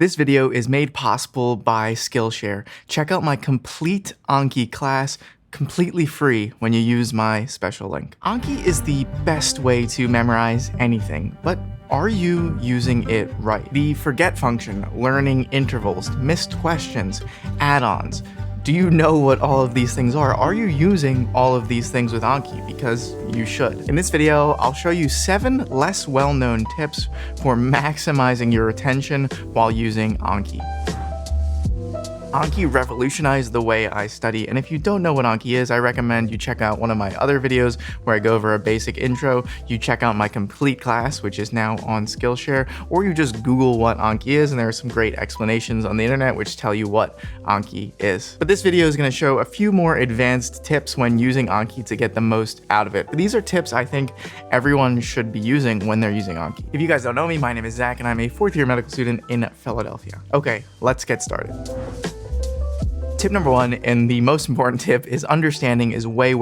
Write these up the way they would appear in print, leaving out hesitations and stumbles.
This video is made possible by Skillshare. Check out my complete Anki class completely free when you use my special link. Anki is the best way to memorize anything, but are you using it right? The forget function, learning intervals, missed questions, add-ons. Do you know what all of these things are? Are you using all of these things with Anki? Because you should. In this video, I'll show you 7 less well-known tips for maximizing your attention while using Anki. Anki revolutionized the way I study, and if you don't know what Anki is, I recommend you check out one of my other videos where I go over a basic intro. You check out my complete class, which is now on Skillshare, or you just Google what Anki is, and there are some great explanations on the internet which tell you what Anki is. But this video is going to show a few more advanced tips when using Anki to get the most out of it. But these are tips I think everyone should be using when they're using Anki. If you guys don't know me, my name is Zach, and I'm a 4th-year medical student in Philadelphia. Okay, let's get started. Tip number 1, and the most important tip, is understanding is way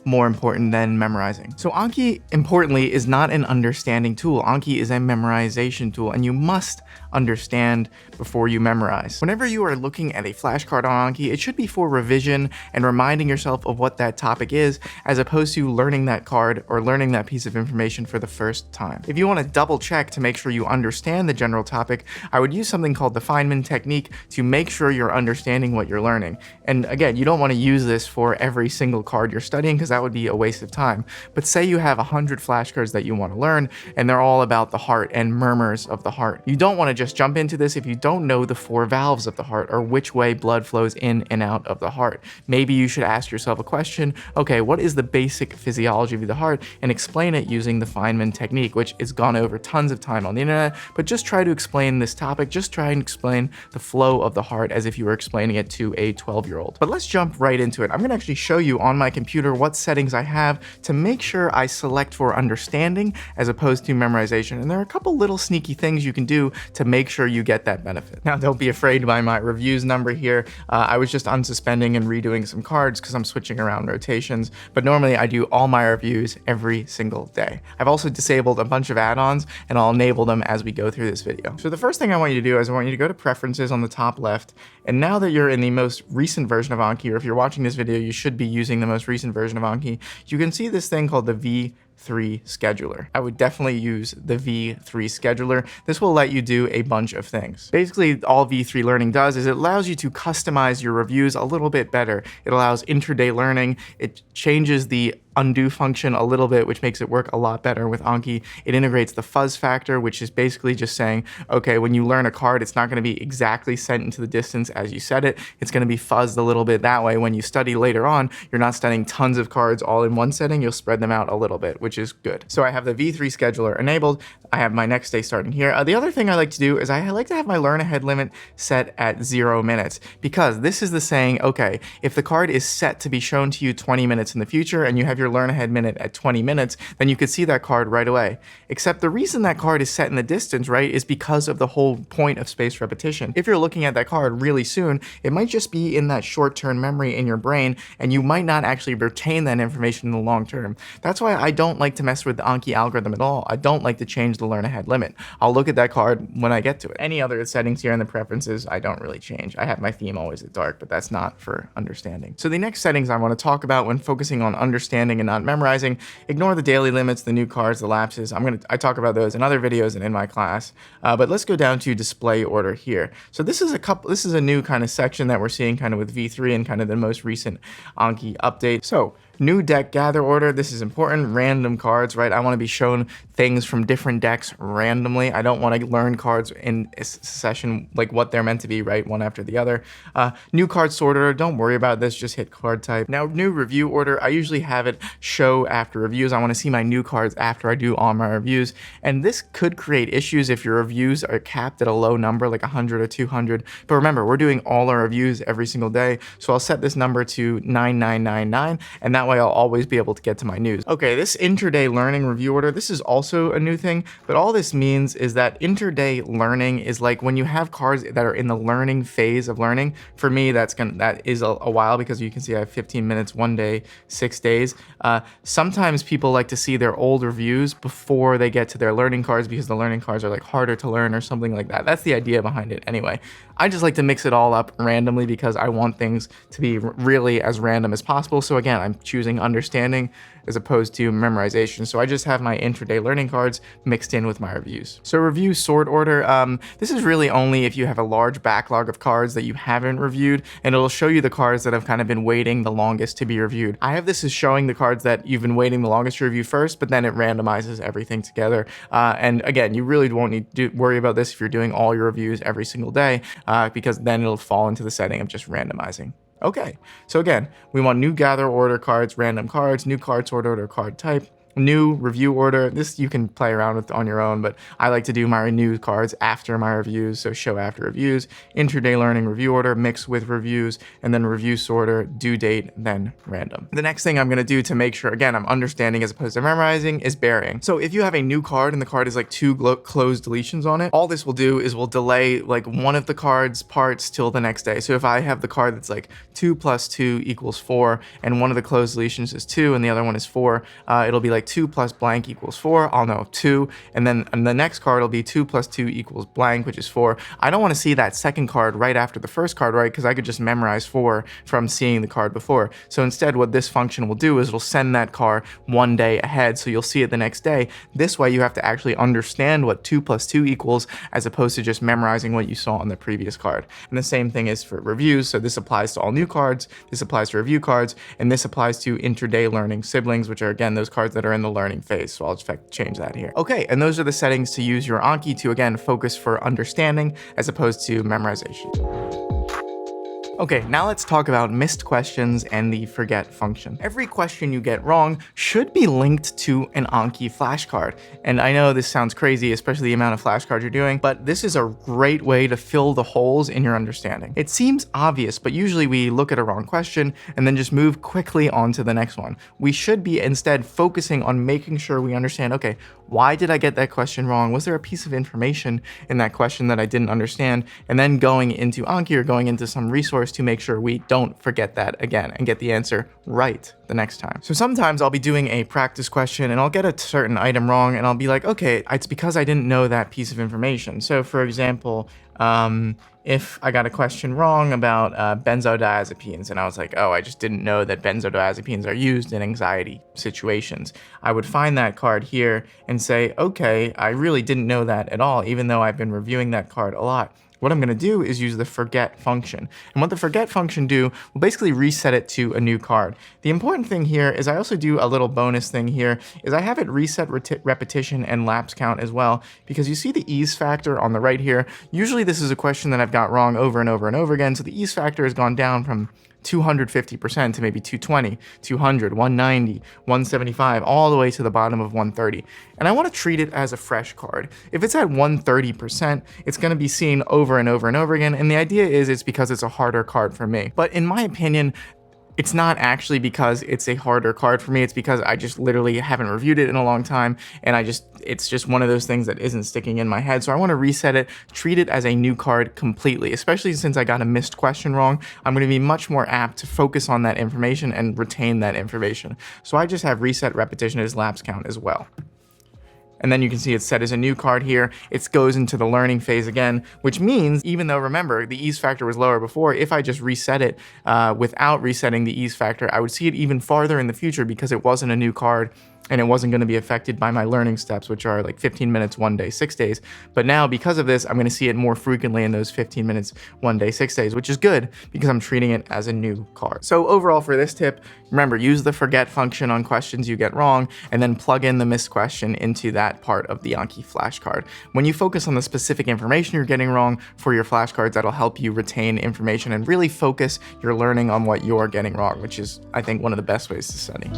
more important than memorizing. So Anki, importantly, is not an understanding tool. Anki is a memorization tool, and you must understand before you memorize. Whenever you are looking at a flashcard on Anki, it should be for revision and reminding yourself of what that topic is, as opposed to learning that card or learning that piece of information for the first time. If you want to double check to make sure you understand the general topic, I would use something called the Feynman technique to make sure you're understanding what you're learning. And again, you don't want to use this for every single card you're studying, because that would be a waste of time. But say you have 100 flashcards that you want to learn, and they're all about the heart and murmurs of the heart. You don't want to just jump into this if you don't know the 4 valves of the heart or which way blood flows in and out of the heart. Maybe you should ask yourself a question, okay, what is the basic physiology of the heart, and explain it using the Feynman technique, which is gone over tons of time on the internet, but just try to explain this topic, just try and explain the flow of the heart as if you were explaining it to a 12-year-old. But let's jump right into it. I'm going to actually show you on my computer what settings I have to make sure I select for understanding as opposed to memorization. And there are a couple little sneaky things you can do to make sure you get that benefit. Now, don't be afraid by my reviews number here. I was just unsuspending and redoing some cards because I'm switching around rotations, but normally I do all my reviews every single day. I've also disabled a bunch of add-ons, and I'll enable them as we go through this video. So the first thing I want you to do is I want you to go to Preferences on the top left, and now that you're in the most recent version of Anki, or if you're watching this video, you should be using the most recent version of Anki, you can see this thing called the V3 scheduler. I would definitely use the V3 scheduler. This will let you do a bunch of things. Basically, all V3 learning does is it allows you to customize your reviews a little bit better. It allows intraday learning. It changes the undo function a little bit, which makes it work a lot better with Anki. It integrates the fuzz factor, which is basically just saying, okay, when you learn a card, it's not going to be exactly sent into the distance as you said it. It's going to be fuzzed a little bit. That way, when you study later on, you're not studying tons of cards all in one setting. You'll spread them out a little bit, which is good. So I have the V3 scheduler enabled. I have my next day starting here. The other thing I like to do is I like to have my learn ahead limit set at 0 minutes, because this is the saying, okay, if the card is set to be shown to you 20 minutes in the future and you have your learn ahead minute at 20 minutes, then you could see that card right away. Except the reason that card is set in the distance, right, is because of the whole point of spaced repetition. If you're looking at that card really soon, it might just be in that short-term memory in your brain, and you might not actually retain that information in the long term. That's why I don't like to mess with the Anki algorithm at all. I don't like to change the learn ahead limit. I'll look at that card when I get to it. Any other settings here in the preferences, I don't really change. I have my theme always at dark, but that's not for understanding. So the next settings I want to talk about when focusing on understanding and not memorizing, ignore the daily limits, the new cards, the lapses. I talk about those in other videos and in my class. But let's go down to display order here. So this is a new kind of section that we're seeing kind of with V3 and kind of the most recent Anki update. So new deck gather order. This is important. Random cards, right? I want to be shown things from different decks randomly. I don't want to learn cards in a session like what they're meant to be, right? One after the other. New card sort order. Don't worry about this. Just hit card type. Now, new review order. I usually have it show after reviews. I want to see my new cards after I do all my reviews. And this could create issues if your reviews are capped at a low number, like 100 or 200. But remember, we're doing all our reviews every single day. So I'll set this number to 9999, and that that way I'll always be able to get to my news. Okay, this intraday learning review order, this is also a new thing, but all this means is that intraday learning is like when you have cards that are in the learning phase of learning. For me, that is a while, because you can see I have 15 minutes, 1 day, 6 days. Sometimes people like to see their old reviews before they get to their learning cards, because the learning cards are like harder to learn or something like that. That's the idea behind it anyway. I just like to mix it all up randomly because I want things to be really as random as possible. So again, I'm choosing understanding as opposed to memorization. So I just have my intraday learning cards mixed in with my reviews. So review sort order, this is really only if you have a large backlog of cards that you haven't reviewed, and it'll show you the cards that have kind of been waiting the longest to be reviewed. I have this as showing the cards that you've been waiting the longest to review first, but then it randomizes everything together. And again, you really won't need to worry about this if you're doing all your reviews every single day, because then it'll fall into the setting of just randomizing. Okay, so again, we want new gather order cards, random cards, new card sort order, card type, new review order. This you can play around with on your own, but I like to do my new cards after my reviews, so show after reviews, intraday learning review order, mix with reviews, and then review sorter, due date, then random. The next thing I'm gonna do to make sure, again, I'm understanding as opposed to memorizing, is burying. So if you have a new card and the card is like 2 closed deletions on it, all this will do is we'll delay like one of the card's parts till the next day. So if I have the card that's like 2 plus 2 equals 4, and one of the closed deletions is 2 and the other one is 4, it'll be like 2 plus blank equals 4, I'll know 2, and then the next card will be 2 plus 2 equals blank, which is 4. I don't want to see that second card right after the first card, right? Because I could just memorize 4 from seeing the card before. So instead, what this function will do is it'll send that card 1 day ahead, so you'll see it the next day. This way, you have to actually understand what 2 plus 2 equals, as opposed to just memorizing what you saw on the previous card. And the same thing is for reviews, so this applies to all new cards, this applies to review cards, and this applies to intraday learning siblings, which are, again, those cards that are in the learning phase. So I'll just change that here. Okay, and those are the settings to use your Anki to, again, focus for understanding as opposed to memorization. Okay, now let's talk about missed questions and the forget function. Every question you get wrong should be linked to an Anki flashcard. And I know this sounds crazy, especially the amount of flashcards you're doing, but this is a great way to fill the holes in your understanding. It seems obvious, but usually we look at a wrong question and then just move quickly on to the next one. We should be instead focusing on making sure we understand, okay, why did I get that question wrong? Was there a piece of information in that question that I didn't understand? And then going into Anki or going into some resource to make sure we don't forget that again and get the answer right the next time. So sometimes I'll be doing a practice question and I'll get a certain item wrong and I'll be like, okay, it's because I didn't know that piece of information. So for example, if I got a question wrong about benzodiazepines and I was like, oh, I just didn't know that benzodiazepines are used in anxiety situations, I would find that card here and say, okay, I really didn't know that at all, even though I've been reviewing that card a lot. What I'm going to do is use the forget function. And what the forget function do will basically reset it to a new card. The important thing here is I also do a little bonus thing here, is I have it reset repetition and lapse count as well, because you see the ease factor on the right here. Usually this is a question that I've got wrong over and over and over again, so the ease factor has gone down from 250% to maybe 220, 200, 190, 175, all the way to the bottom of 130. And I want to treat it as a fresh card. If it's at 130%, it's going to be seen over and over and over again. And the idea is it's because it's a harder card for me. But in my opinion, it's not actually because it's a harder card for me, it's because I just literally haven't reviewed it in a long time, and it's just one of those things that isn't sticking in my head. So I want to reset it, treat it as a new card completely, especially since I got a missed question wrong. I'm going to be much more apt to focus on that information and retain that information. So I just have reset repetition as lapse count as well. And then you can see it's set as a new card here. It goes into the learning phase again, which means, even though, remember, the ease factor was lower before, if I just reset it without resetting the ease factor, I would see it even farther in the future because it wasn't a new card and it wasn't going to be affected by my learning steps, which are like 15 minutes, 1 day, 6 days. But now, because of this, I'm going to see it more frequently in those 15 minutes, 1 day, 6 days, which is good because I'm treating it as a new card. So overall for this tip, remember, use the forget function on questions you get wrong, and then plug in the missed question into that part of the Anki flashcard. When you focus on the specific information you're getting wrong for your flashcards, that'll help you retain information and really focus your learning on what you're getting wrong, which is, I think, one of the best ways to study.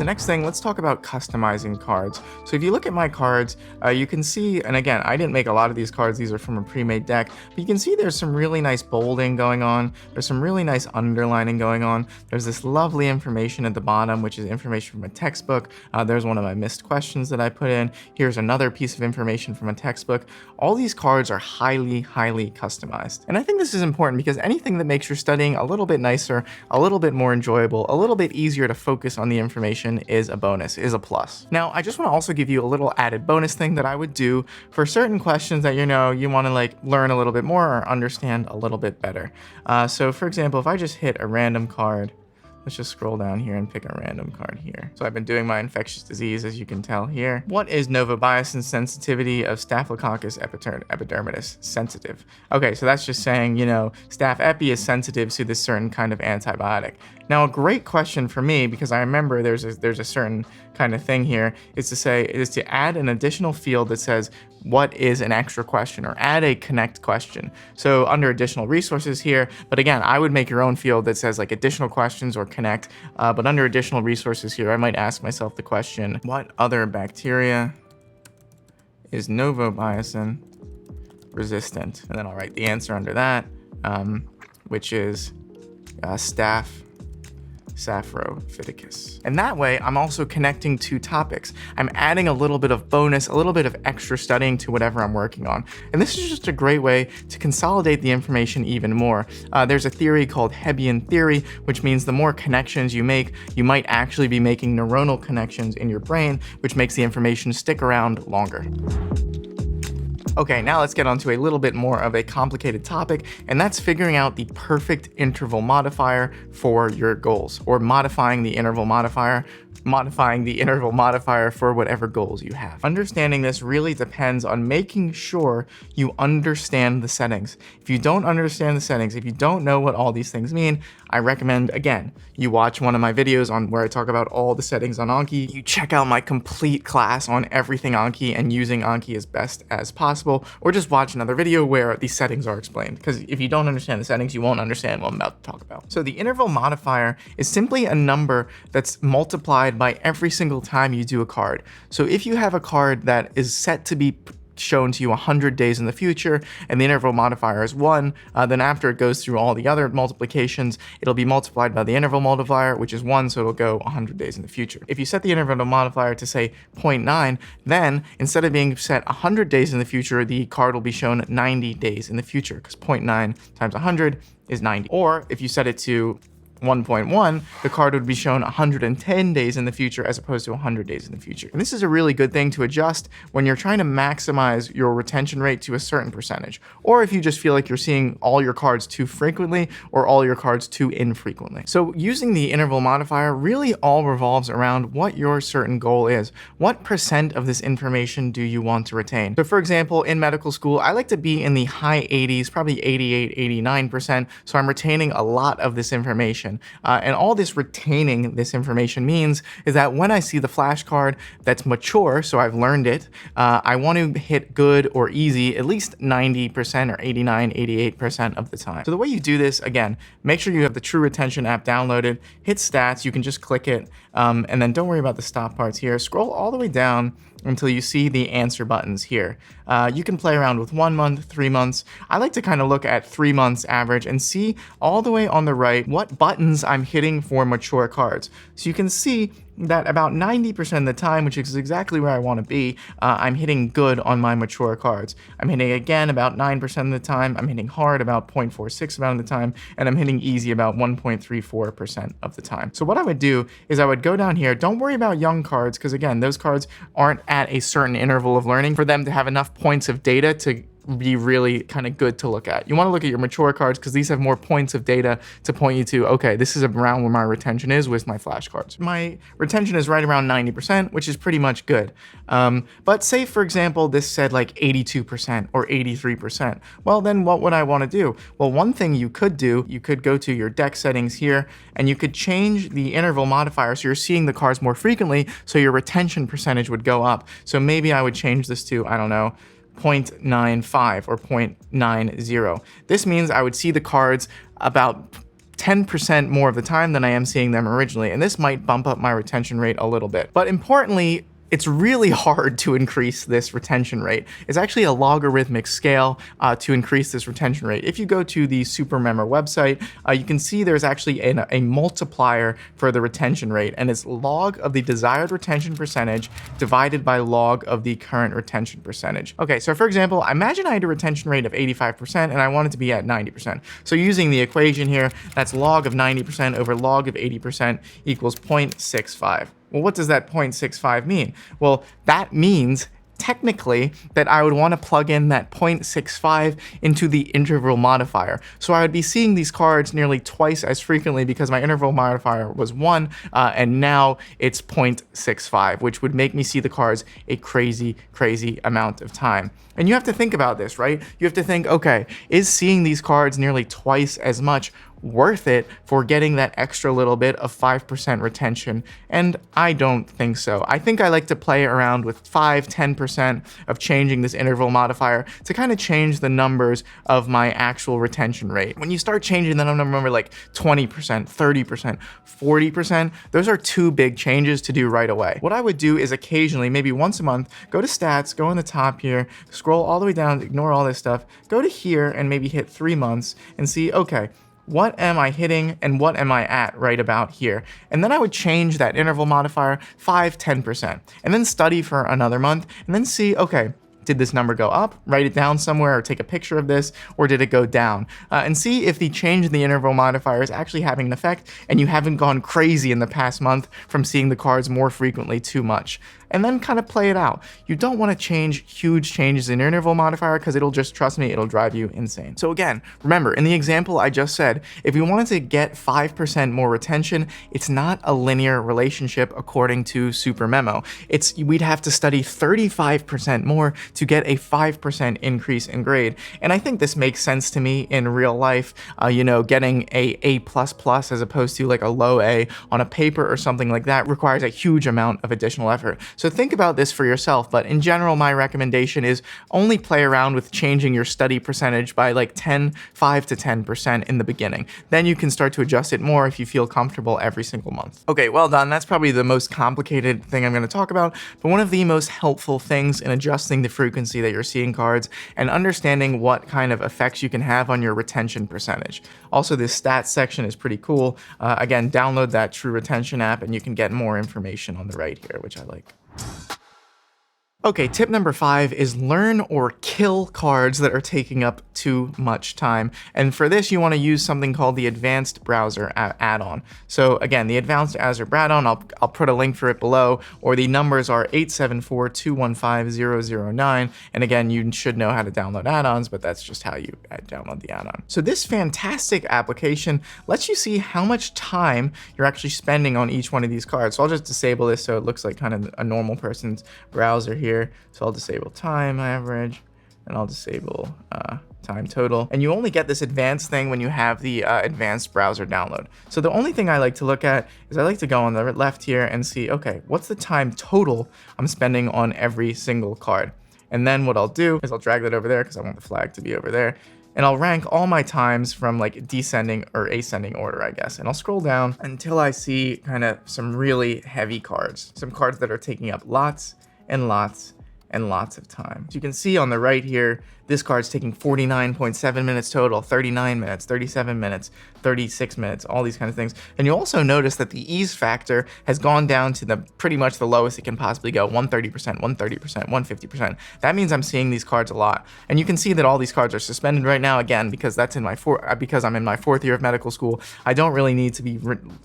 The next thing, let's talk about customizing cards. So if you look at my cards, you can see, and again, I didn't make a lot of these cards, these are from a pre-made deck, but you can see there's some really nice bolding going on, there's some really nice underlining going on, there's this lovely information at the bottom, which is information from a textbook. There's one of my missed questions that I put in, here's another piece of information from a textbook. All these cards are highly customized. And I think this is important because anything that makes your studying a little bit nicer, a little bit more enjoyable, a little bit easier to focus on the information is a bonus, is a plus. Now, I just want to also give you a little added bonus thing that I would do for certain questions that you want to like learn a little bit more or understand a little bit better. So for example, if I just hit a random card, let's just scroll down here and pick a random card here. So I've been doing my infectious disease, as you can tell here. What is novobiasin sensitivity of Staphylococcus epidermidis sensitive? Okay, so that's just saying, Staph epi is sensitive to this certain kind of antibiotic. Now, a great question for me, because I remember there's a certain kind of thing here, is to add an additional field that says, what is an extra question, or add a connect question. So under additional resources here, but again, I would make your own field that says like additional questions or connect, but under additional resources here, I might ask myself the question, what other bacteria is novobiasin resistant? And then I'll write the answer under that, which is Staph saprophyticus. And that way, I'm also connecting two topics. I'm adding a little bit of bonus, a little bit of extra studying to whatever I'm working on. And this is just a great way to consolidate the information even more. There's a theory called Hebbian theory, which means the more connections you make, you might actually be making neuronal connections in your brain, which makes the information stick around longer. Okay, now let's get on to a little bit more of a complicated topic, and that's figuring out the perfect interval modifier for your goals, or modifying the interval modifier for whatever goals you have. Understanding this really depends on making sure you understand the settings. If you don't understand the settings, if you don't know what all these things mean, I recommend, again, you watch one of my videos on where I talk about all the settings on Anki. You check out my complete class on everything Anki and using Anki as best as possible, or just watch another video where these settings are explained, because if you don't understand the settings, you won't understand what I'm about to talk about. So the interval modifier is simply a number that's multiplied by every single time you do a card. So if you have a card that is set to be shown to you 100 days in the future and the interval modifier is 1, then after it goes through all the other multiplications, it'll be multiplied by the interval multiplier, which is 1, so it'll go 100 days in the future. If you set the interval modifier to say 0.9, then instead of being set 100 days in the future, the card will be shown 90 days in the future, because 0.9 times 100 is 90. Or if you set it to 1.1, the card would be shown 110 days in the future as opposed to 100 days in the future. And this is a really good thing to adjust when you're trying to maximize your retention rate to a certain percentage, or if you just feel like you're seeing all your cards too frequently or all your cards too infrequently. So using the interval modifier really all revolves around what your certain goal is. What percent of this information do you want to retain? So for example, in medical school, I like to be in the high 80s, probably 88, 89%, so I'm retaining a lot of this information. And all this retaining this information means is that when I see the flashcard that's mature, so I've learned it, I want to hit good or easy at least 90% or 89, 88% of the time. So the way you do this, again, make sure you have the True Retention app downloaded, hit stats, you can just click it, and then don't worry about the stop parts here. Scroll all the way down until you see the answer buttons here. You can play around with 1 month, 3 months. I like to kind of look at 3 months average and see all the way on the right what buttons I'm hitting for mature cards. So you can see that about 90% of the time, which is exactly where I want to be, I'm hitting good on my mature cards. I'm hitting again about 9% of the time, I'm hitting hard about 0.46% of the time, and I'm hitting easy about 1.34% of the time. So what I would do is I would go down here, don't worry about young cards, because again, those cards aren't at a certain interval of learning for them to have enough points of data to be really kind of good to look at. You want to look at your mature cards because these have more points of data to point you to, okay, this is around where my retention is with my flashcards. My retention is right around 90%, which is pretty much good. But say, for example, this said like 82% or 83%. Well, then what would I want to do? Well, one thing you could do, you could go to your deck settings here and you could change the interval modifier so you're seeing the cards more frequently, so your retention percentage would go up. So maybe I would change this to, I don't know, 0.95 or 0.90. This means I would see the cards about 10% more of the time than I am seeing them originally, and this might bump up my retention rate a little bit. But importantly, it's really hard to increase this retention rate. It's actually a logarithmic scale to increase this retention rate. If you go to the SuperMemor website, you can see there's actually a multiplier for the retention rate, and it's log of the desired retention percentage divided by log of the current retention percentage. Okay, so for example, imagine I had a retention rate of 85% and I want it to be at 90%. So using the equation here, that's log of 90% over log of 80% equals 0.65. Well, what does that 0.65 mean? Well, that means technically that I would want to plug in that 0.65 into the interval modifier. So I would be seeing these cards nearly twice as frequently because my interval modifier was 1, and now it's 0.65, which would make me see the cards a crazy, crazy amount of time. And you have to think about this, right? You have to think, okay, is seeing these cards nearly twice as much worth it for getting that extra little bit of 5% retention? And I don't think so. I think I like to play around with 5-10% of changing this interval modifier to kind of change the numbers of my actual retention rate. When you start changing the number like 20%, 30%, 40%, those are two big changes to do right away. What I would do is occasionally, maybe once a month, go to stats, go in the top here, scroll all the way down, ignore all this stuff, go to here and maybe hit 3 months and see, okay, what am I hitting and what am I at right about here? And then I would change that interval modifier 5-10%, and then study for another month and then see, okay, did this number go up? Write it down somewhere or take a picture of this, or did it go down? And see if the change in the interval modifier is actually having an effect and you haven't gone crazy in the past month from seeing the cards more frequently too much. And then kind of play it out. You don't want to change huge changes in your interval modifier because it'll just, trust me, it'll drive you insane. So again, remember, in the example I just said, if you wanted to get 5% more retention, it's not a linear relationship according to SuperMemo. We'd have to study 35% more to get a 5% increase in grade. And I think this makes sense to me in real life, getting a A++ as opposed to like a low A on a paper or something like that requires a huge amount of additional effort. So think about this for yourself, but in general, my recommendation is only play around with changing your study percentage by like 5 to 10% in the beginning. Then you can start to adjust it more if you feel comfortable every single month. Okay, well done. That's probably the most complicated thing I'm going to talk about, but one of the most helpful things in adjusting the frequency that you're seeing cards and understanding what kind of effects you can have on your retention percentage. Also, this stats section is pretty cool. Again, download that True Retention app and you can get more information on the right here, which I like. Okay, tip number 5 is learn or kill cards that are taking up too much time. And for this, you want to use something called the Advanced Browser add-on. So again, the Advanced Browser add-on, I'll put a link for it below, or the numbers are 874-215-009. And again, you should know how to download add-ons, but that's just how you download the add-on. So this fantastic application lets you see how much time you're actually spending on each one of these cards. So I'll just disable this so it looks like kind of a normal person's browser here. So I'll disable time average, and I'll disable time total. And you only get this advanced thing when you have the advanced browser download. So the only thing I like to look at is I like to go on the left here and see, okay, what's the time total I'm spending on every single card? And then what I'll do is I'll drag that over there because I want the flag to be over there. And I'll rank all my times from like descending or ascending order, I guess. And I'll scroll down until I see kind of some really heavy cards, some cards that are taking up lots and lots and lots of time. So you can see on the right here, this card's taking 49.7 minutes total, 39 minutes, 37 minutes, 36 minutes, all these kinds of things. And you'll also notice that the ease factor has gone down to pretty much the lowest it can possibly go, 130%, 130%, 150%. That means I'm seeing these cards a lot. And you can see that all these cards are suspended right now, again, because that's because I'm in my 4th year of medical school. I don't really need to be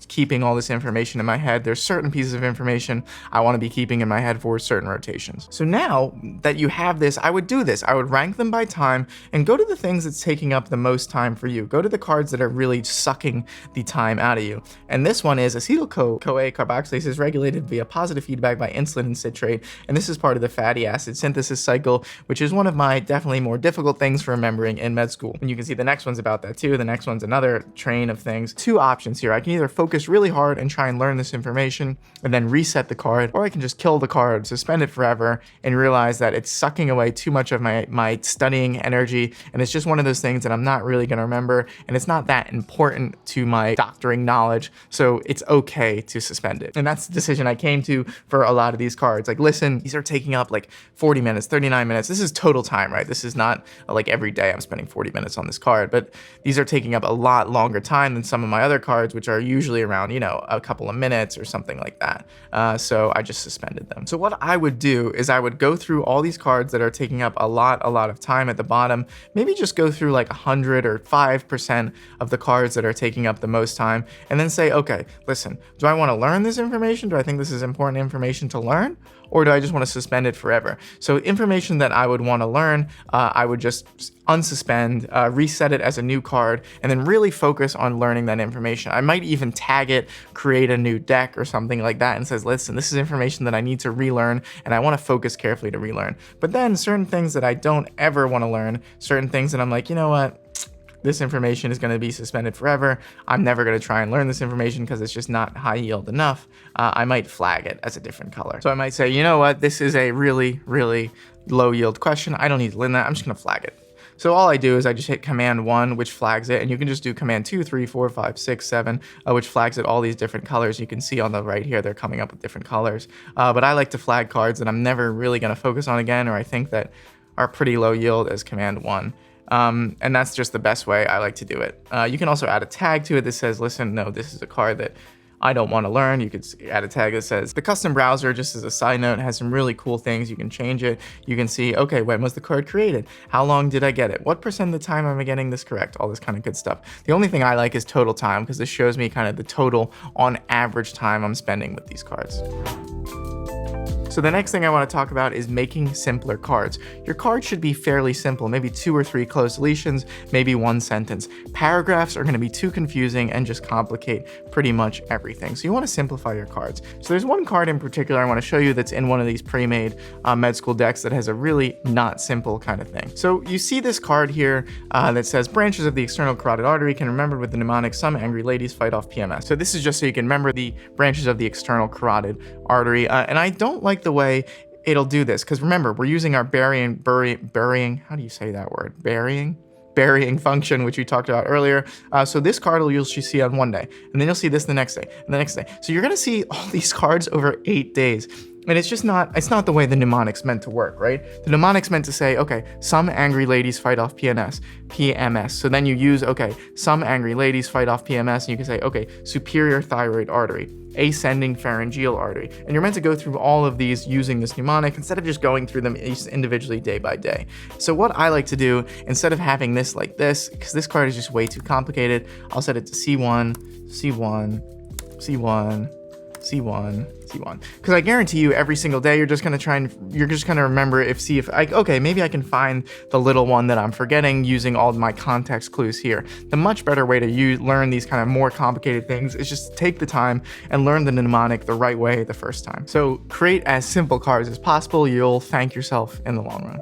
keeping all this information in my head. There's certain pieces of information I want to be keeping in my head for certain rotations. So now that you have this, I would do this. I would rank them by time and go to the things that's taking up the most time for you. Go to the cards that are really sucking the time out of you. And this one is acetyl-CoA carboxylase is regulated via positive feedback by insulin and citrate. And this is part of the fatty acid synthesis cycle, which is one of my definitely more difficult things for remembering in med school. And you can see the next one's about that too. The next one's another train of things. 2 options here. I can either focus really hard and try and learn this information and then reset the card, or I can just kill the card, suspend it forever, and really realized that it's sucking away too much of my studying energy, and it's just one of those things that I'm not really gonna remember, and it's not that important to my doctoring knowledge, so it's okay to suspend it. And that's the decision I came to for a lot of these cards. Like, listen, these are taking up like 40 minutes, 39 minutes. This is total time, right? This is not like every day I'm spending 40 minutes on this card, but these are taking up a lot longer time than some of my other cards, which are usually around, you know, a couple of minutes or something like that. So I just suspended them. So what I would do is I would go through all these cards that are taking up a lot of time at the bottom, maybe just go through like 100 or 5% of the cards that are taking up the most time, and then say, okay, listen, do I want to learn this information? Do I think this is important information to learn? Or do I just want to suspend it forever? So information that I would want to learn, I would just unsuspend, reset it as a new card, and then really focus on learning that information. I might even tag it, create a new deck or something like that, and says, listen, this is information that I need to relearn, and I want to focus carefully to relearn. But then certain things that I don't ever want to learn, certain things that I'm like, you know what? This information is going to be suspended forever. I'm never going to try and learn this information because it's just not high yield enough. I might flag it as a different color. So I might say, you know what? This is a really, really low yield question. I don't need to learn that. I'm just going to flag it. So all I do is I just hit Command 1, which flags it, and you can just do Command 2, 3, 4, 5, 6, 7, which flags it all these different colors. You can see on the right here, they're coming up with different colors. But I like to flag cards that I'm never really going to focus on again, or I think that are pretty low yield, as Command 1. And that's just the best way I like to do it. You can also add a tag to it that says, listen, no, this is a card that I don't want to learn. You could add a tag that says, the custom browser, just as a side note, has some really cool things. You can change it. You can see, okay, when was the card created? How long did I get it? What percent of the time am I getting this correct? All this kind of good stuff. The only thing I like is total time, because this shows me kind of the total on average time I'm spending with these cards. So the next thing I want to talk about is making simpler cards. Your card should be fairly simple, maybe 2 or 3 closed deletions, maybe 1 sentence. Paragraphs are going to be too confusing and just complicate pretty much everything. So you want to simplify your cards. So there's one card in particular I want to show you that's in one of these pre-made med school decks that has a really not simple kind of thing. So you see this card here that says branches of the external carotid artery can remember with the mnemonic, some angry ladies fight off PMS. So this is just so you can remember the branches of the external carotid artery. And I don't like the way it'll do this, because remember, we're using our burying, how do you say that word? Burying function, which we talked about earlier. So this card you'll see on one day, and then you'll see this the next day, and the next day. So you're gonna see all these cards over 8 days. And it's just not, it's not the way the mnemonic's meant to work, right? The mnemonic's meant to say, okay, some angry ladies fight off PMS. So then you use, okay, some angry ladies fight off PMS, and you can say, okay, superior thyroid artery, ascending pharyngeal artery. And you're meant to go through all of these using this mnemonic instead of just going through them individually day by day. So what I like to do, instead of having this like this, because this card is just way too complicated, I'll set it to C1, C1, C1, C1, C1. Because I guarantee you every single day you're just gonna remember okay, maybe I can find the little one that I'm forgetting using all of my context clues here. The much better way to learn these kind of more complicated things is just take the time and learn the mnemonic the right way the first time. So create as simple cards as possible. You'll thank yourself in the long run.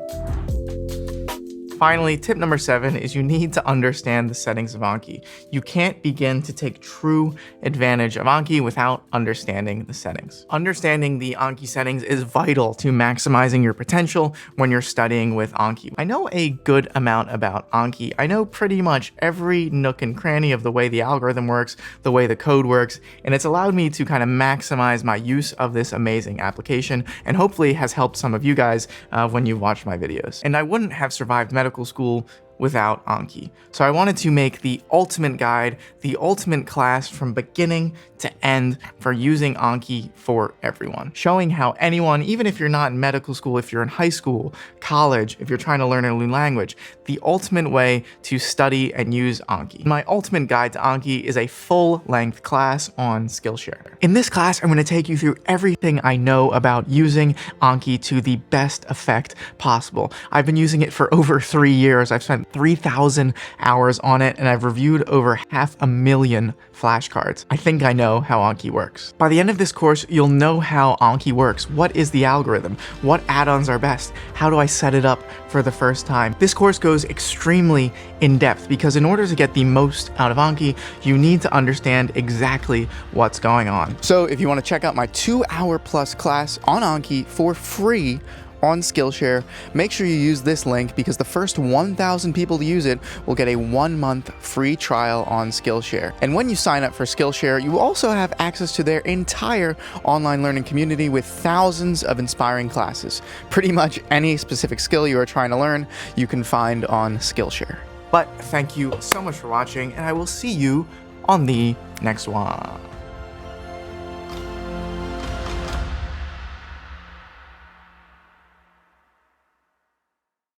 Finally, tip number 7 is you need to understand the settings of Anki. You can't begin to take true advantage of Anki without understanding the settings. Understanding the Anki settings is vital to maximizing your potential when you're studying with Anki. I know a good amount about Anki. I know pretty much every nook and cranny of the way the algorithm works, the way the code works, and it's allowed me to kind of maximize my use of this amazing application, and hopefully has helped some of you guys when you watch my videos. And I wouldn't have survived medical school without Anki. So I wanted to make the ultimate guide, the ultimate class from beginning to end for using Anki for everyone. Showing how anyone, even if you're not in medical school, if you're in high school, college, if you're trying to learn a new language, the ultimate way to study and use Anki. My ultimate guide to Anki is a full-length class on Skillshare. In this class, I'm going to take you through everything I know about using Anki to the best effect possible. I've been using it for over 3 years. I've spent 3,000 hours on it, and I've reviewed over 500,000 flashcards. I think I know how Anki works. By the end of this course, you'll know how Anki works. What is the algorithm? What add-ons are best? How do I set it up for the first time? This course goes extremely in depth because in order to get the most out of Anki, you need to understand exactly what's going on. So if you want to check out my 2-hour plus class on Anki for free, on Skillshare. Make sure you use this link because the first 1,000 people to use it will get a 1-month free trial on Skillshare. And when you sign up for Skillshare, you also have access to their entire online learning community with thousands of inspiring classes. Pretty much any specific skill you are trying to learn, you can find on Skillshare. But thank you so much for watching, and I will see you on the next one.